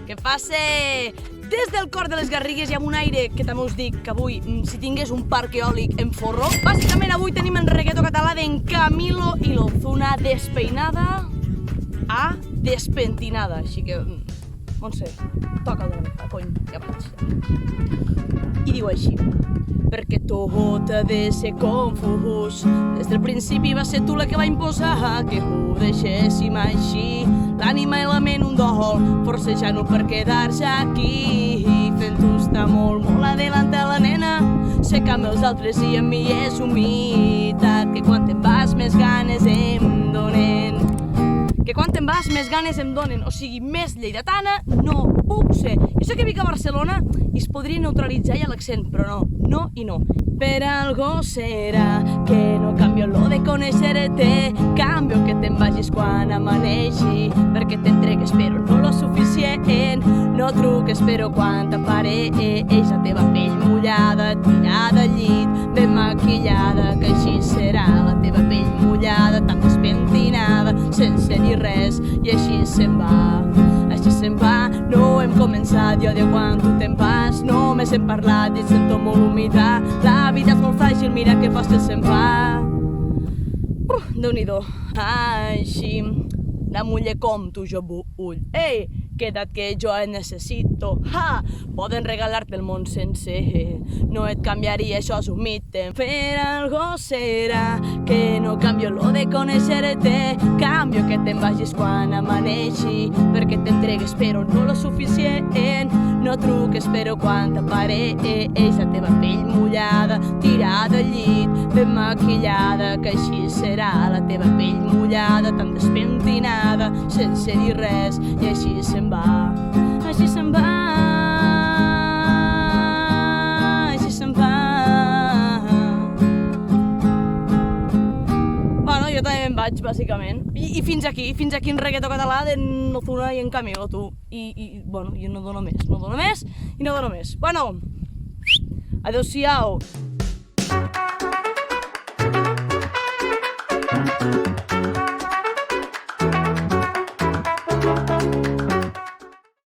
que passe des del cor de les Garrigues i amb un aire que també us dic que avui, si tingués un parc eòlic en forro. Bàsicament avui tenim en reggaeton català d'en Camilo i l'Ozuna despeinada a despentinada, així que, Montse, toca una mica, cony, ja vaig. I diu així: perquè tot ha de ser confús, des del principi va ser tu la que va imposar que ho deixéssim així, l'ànima i la ment un dol, forcejant-ho per quedar-se aquí, fent-ho estar molt, molt adelantar la nena, sé que amb els altres i amb mi és un mitat, que quan te'n vas més ganes em donen. Que quan te'n vas més ganes em donen, o sigui, més lleidatana no puc ser. Jo sé que vic a Barcelona i es podria neutralitzar ja l'accent, però no, no i no. Per algo serà que no canvio lo de conèixer-te, canvio que te'n vagis quan amaneixi, perquè t'entregues però no lo suficient, no truques però quan t'apareix la teva pell mullada, tirada al llit, ben maquillada, que així serà la teva pell mullada, tan despentinada, sense dir res, i així se'n va. Així se'n va, no hem començat, jo de quan tu te'n vas, només hem parlat i et sento molt humida, la vida és molt fràgil, mira que fàcil se'n va. Déu-n'hi-do, així, una muller com tu jo vull, ei, queda't que jo et necessito, ha, poden regalar-te el món sencer, no et canviaria, això és un mite, per algo serà que no canvio lo de conèixer-te, canvio que te'n vagis quan amaneixi, perquè t'entregues però no lo suficient, no truques però quan t'apareix la teva pell mullada, tirada al llit, ben maquillada, que així serà la teva pell mullada, tan despentinada, sense dir res, i així se'n va, així se'n va, així se'n va. Bueno, jo també me'n vaig, bàsicament. I fins aquí en reggaeton català d'en Ozuna i en Camilo, tu. I bueno, jo no dono més, no dono més i no dono més. Bueno, adeu-siau.